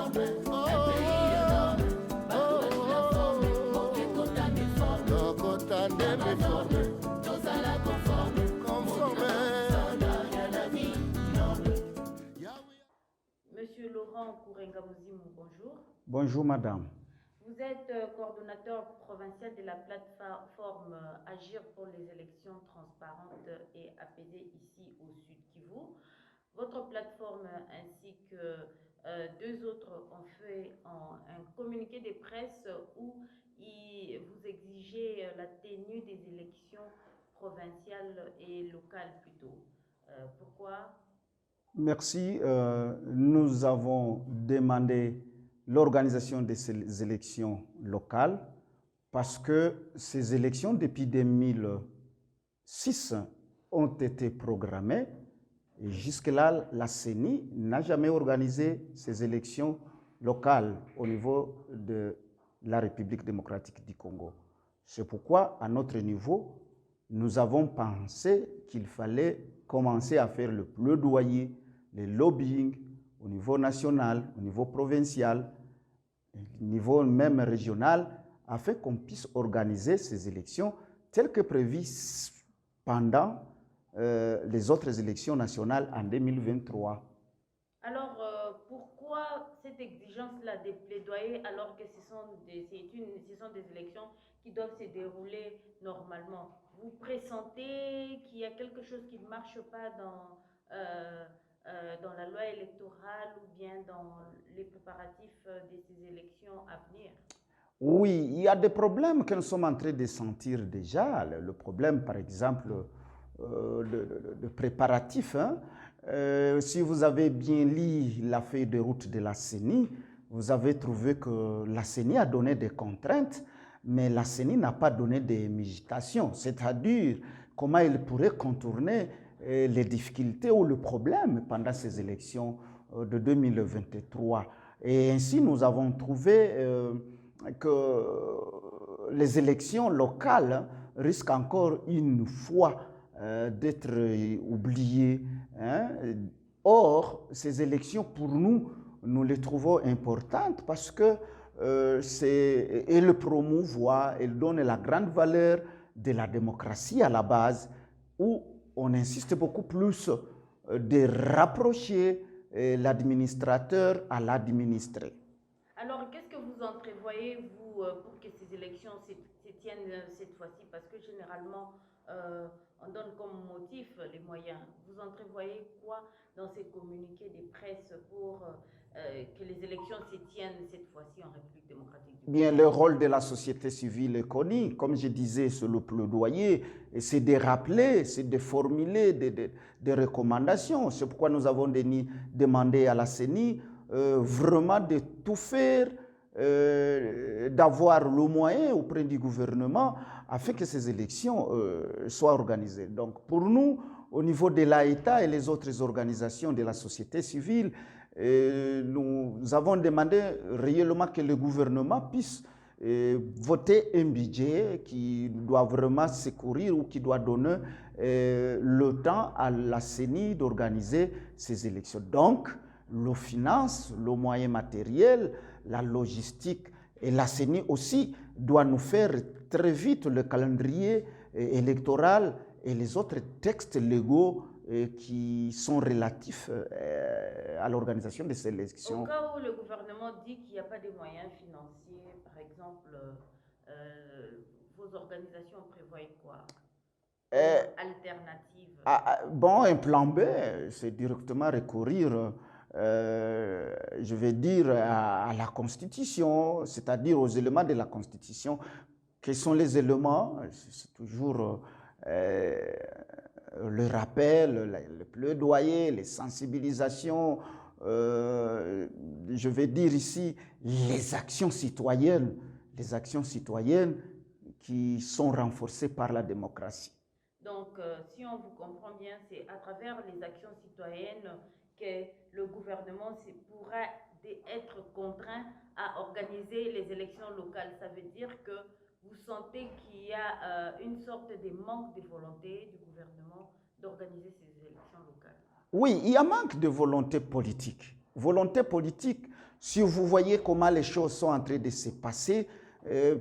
Monsieur Laurent Kourenga-Mouzimou, bonjour. Bonjour madame. Vous êtes coordonnateur provincial de la plateforme Agir pour les élections transparentes et apaisées ici au Sud Kivu. Votre plateforme ainsi que deux autres ont fait un communiqué de presse où vous exigez la tenue des élections provinciales et locales plutôt. Pourquoi? Merci. Nous avons demandé l'organisation de ces élections locales parce que ces élections depuis 2006 ont été programmées et jusque-là, la CENI n'a jamais organisé ces élections locales au niveau de la République démocratique du Congo. C'est pourquoi, à notre niveau, nous avons pensé qu'il fallait commencer à faire le plaidoyer, le lobbying au niveau national, au niveau provincial, au niveau même régional, afin qu'on puisse organiser ces élections telles que prévues pendant les autres élections nationales en 2023. Alors, pourquoi cette exigence-là des plaidoyers alors que ce sont des élections qui doivent se dérouler normalement? Vous pressentez qu'il y a quelque chose qui ne marche pas dans la loi électorale ou bien dans les préparatifs de ces élections à venir? Oui, il y a des problèmes que nous sommes en train de sentir déjà. Le problème, par exemple, de préparatifs. Hein. Si vous avez bien lu la feuille de route de la CENI, vous avez trouvé que la CENI a donné des contraintes, mais la CENI n'a pas donné des méditations, c'est-à-dire comment elle pourrait contourner les difficultés ou le problème pendant ces élections de 2023. Et ainsi, nous avons trouvé que les élections locales risquent encore une fois d'être oubliées. Hein. Or, ces élections, pour nous, nous les trouvons importantes parce que elles promouvoient, elles donnent la grande valeur de la démocratie à la base, où on insiste beaucoup plus de rapprocher l'administrateur à l'administré. Alors, qu'est-ce que vous entrevoyez, vous, pour que ces élections se tiennent cette fois-ci? Parce que généralement, on donne comme motif les moyens. Vous entrevoyez quoi dans ces communiqués de presse pour que les élections se tiennent cette fois-ci en République démocratique du Congo? Bien, le rôle de la société civile est connu. Comme je disais, c'est le plaidoyer, c'est de rappeler, c'est de formuler des recommandations. C'est pourquoi nous avons demandé à la CENI vraiment de tout faire, d'avoir le moyen auprès du gouvernement afin que ces élections soient organisées. Donc pour nous, au niveau de l'État et les autres organisations de la société civile, nous avons demandé réellement que le gouvernement puisse voter un budget qui doit vraiment secourir ou qui doit donner le temps à la CENI d'organiser ces élections. Donc, le finance, le moyen matériel, la logistique et la CENI aussi doit nous faire très vite le calendrier électoral et les autres textes légaux qui sont relatifs à l'organisation de ces élections. Au cas où le gouvernement dit qu'il n'y a pas de moyens financiers, par exemple, vos organisations prévoient quoi? Alternative? Bon, un plan B, c'est directement recourir, je vais dire, à la Constitution, c'est-à-dire aux éléments de la Constitution. Quels sont les éléments? C'est toujours le rappel, le plaidoyer, les sensibilisations, je vais dire ici, les actions citoyennes qui sont renforcées par la démocratie. Donc, si on vous comprend bien, c'est à travers les actions citoyennes que le gouvernement pourra être contraint à organiser les élections locales. Ça veut dire que vous sentez qu'il y a une sorte de manque de volonté du gouvernement d'organiser ces élections locales? Oui, il y a manque de volonté politique. Volonté politique, Si vous voyez comment les choses sont en train de se passer,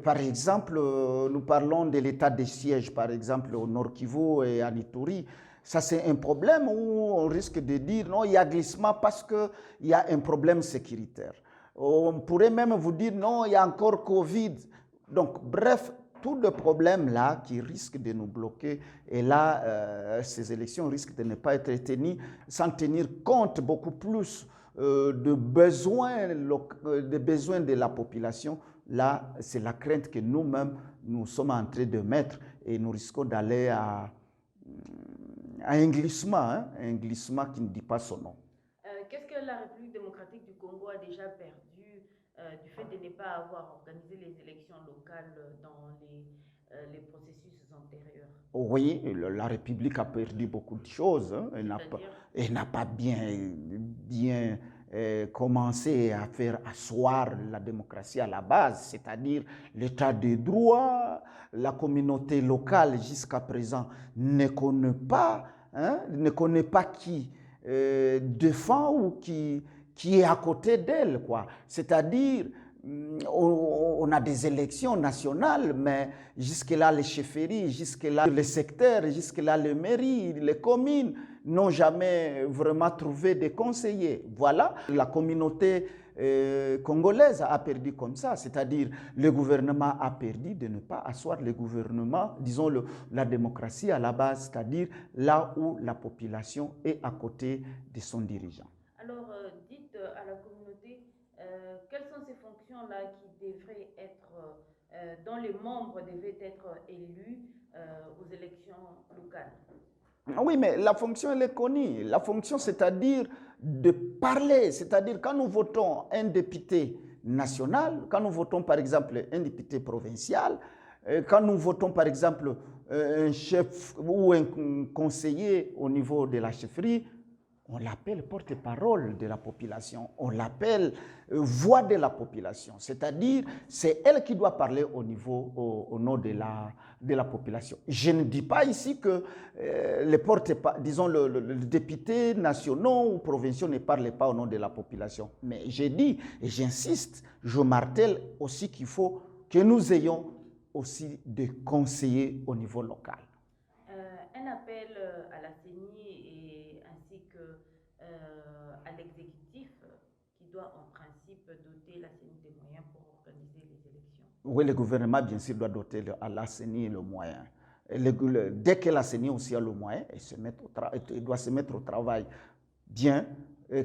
par exemple, nous parlons de l'état de siège, par exemple, au Nord Kivu et à Ituri. Ça, c'est un problème où on risque de dire non, il y a glissement parce qu'il y a un problème sécuritaire. On pourrait même vous dire non, il y a encore Covid. Donc, bref, tous les problèmes-là qui risquent de nous bloquer. Et là, ces élections risquent de ne pas être tenues sans tenir compte beaucoup plus des besoins de la population. Là, c'est la crainte que nous-mêmes, nous sommes en train de mettre et nous risquons d'aller à un glissement qui ne dit pas son nom. Qu'est-ce que la République démocratique du Congo a déjà perdu du fait de ne pas avoir organisé les élections locales dans les processus antérieurs? Oui, la République a perdu beaucoup de choses. Hein. Elle n'a pas bien commencé à faire asseoir la démocratie à la base, c'est-à-dire l'état de droit. La communauté locale jusqu'à présent ne connaît pas qui défend ou qui est à côté d'elle, quoi. C'est-à-dire, on a des élections nationales, mais jusque-là, les chefferies, jusque-là, les secteurs, jusque-là, les mairies, les communes n'ont jamais vraiment trouvé de conseillers. Voilà, la communauté congolaise a perdu comme ça, c'est-à-dire le gouvernement a perdu de ne pas asseoir le gouvernement, disons la démocratie à la base, c'est-à-dire là où la population est à côté de son dirigeant. Alors, dites à la communauté, quelles sont ces fonctions-là qui devraient être, dont les membres devaient être élus aux élections locales? Oui, mais la fonction, elle est connue. La fonction, c'est-à-dire de parler, c'est-à-dire quand nous votons un député national, quand nous votons par exemple un député provincial, quand nous votons par exemple un chef ou un conseiller au niveau de la chefferie, on l'appelle porte-parole de la population, on l'appelle voix de la population, c'est-à-dire c'est elle qui doit parler au nom de la population. Je ne dis pas ici que disons le député nationaux ou provinciaux ne parlent pas au nom de la population, mais j'ai dit et j'insiste, je martèle aussi qu'il faut que nous ayons aussi des conseillers au niveau local. Un appel à la CENI ainsi qu'à l'exécutif qui doit en principe doter la CENI des moyens pour organiser les élections. Oui, le gouvernement, bien sûr, doit doter à la CENI le moyen. Dès que la CENI aussi a le moyen, elle doit se mettre au travail bien.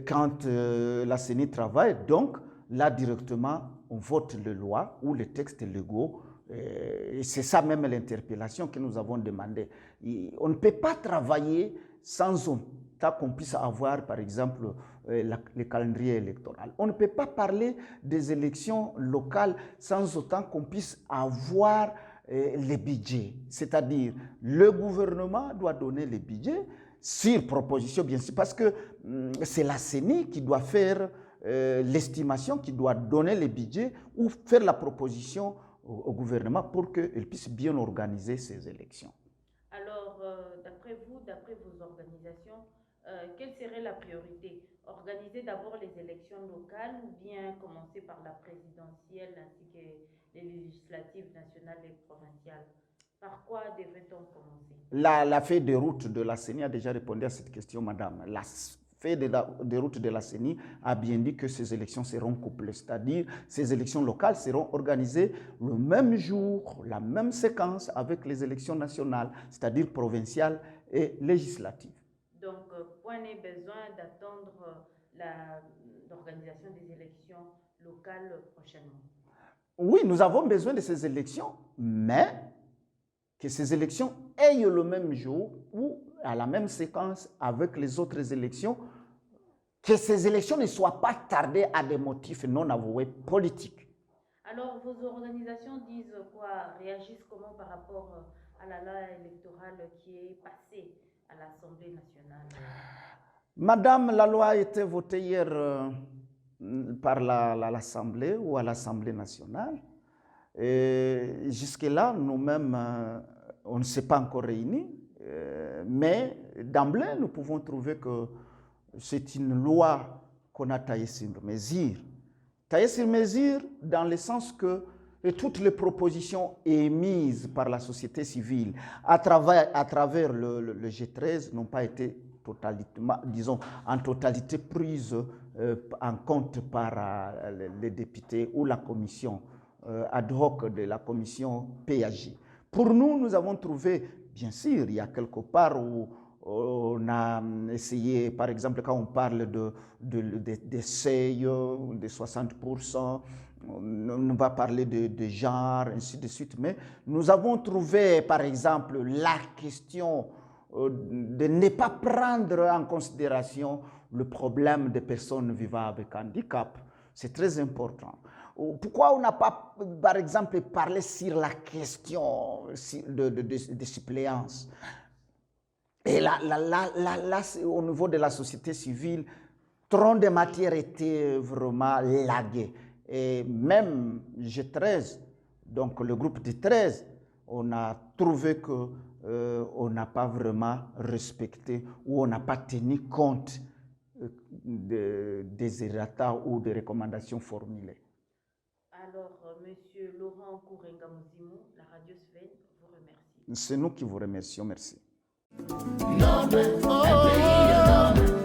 Quand la CENI travaille, donc là directement, on vote les lois ou les textes légaux. Et c'est ça même l'interpellation que nous avons demandé. On ne peut pas travailler sans autant qu'on puisse avoir, par exemple, le calendrier électoral. On ne peut pas parler des élections locales sans autant qu'on puisse avoir les budgets. C'est-à-dire, le gouvernement doit donner les budgets sur proposition, bien sûr, parce que c'est la CENI qui doit faire l'estimation, qui doit donner les budgets ou faire la proposition au gouvernement pour qu'il puisse bien organiser ces élections. Alors, d'après vous, d'après vos organisations, quelle serait la priorité? Organiser d'abord les élections locales ou bien commencer par la présidentielle ainsi que les législatives nationales et provinciales? Par quoi devrait-on commencer? La feuille de route de la CENI a déjà répondu à cette question, madame. La feuille de route de la CENI a bien dit que ces élections seront couplées, c'est-à-dire ces élections locales seront organisées le même jour, la même séquence avec les élections nationales, c'est-à-dire provinciales et législatives. Donc, point n'est besoin d'attendre l'organisation des élections locales prochainement. Oui, nous avons besoin de ces élections, mais que ces élections aient le même jour ou à la même séquence avec les autres élections, que ces élections ne soient pas tardées à des motifs non avoués politiques. Alors, vos organisations disent quoi? Réagissent comment par rapport à la loi électorale qui est passée à l'Assemblée nationale? Madame, la loi a été votée hier par l'Assemblée ou à l'Assemblée nationale. Jusque-là, nous-mêmes, on ne s'est pas encore réunis, mais d'emblée, nous pouvons trouver que c'est une loi qu'on a taillée sur mesure. Cahier sur mesure dans le sens que toutes les propositions émises par la société civile à travers le G13 n'ont pas été disons, en totalité prises en compte par les députés ou la commission ad hoc de la commission PAG. Pour nous, nous avons trouvé, bien sûr, il y a quelque part où on a essayé, par exemple, quand on parle des seuils de 60%, on va parler de genre, ainsi de suite, mais nous avons trouvé, par exemple, la question de ne pas prendre en considération le problème des personnes vivant avec handicap. C'est très important. Pourquoi on n'a pas, par exemple, parlé sur la question de suppléance? Et là, au niveau de la société civile, trop de matières étaient vraiment laguées. Et même G13, donc le groupe de 13, on a trouvé qu'on n'a pas vraiment respecté ou on n'a pas tenu compte des errata ou des recommandations formulées. Alors, Monsieur Laurent Kourenga Mouzimou, la radio Sven vous remercie. C'est nous qui vous remercions. Merci.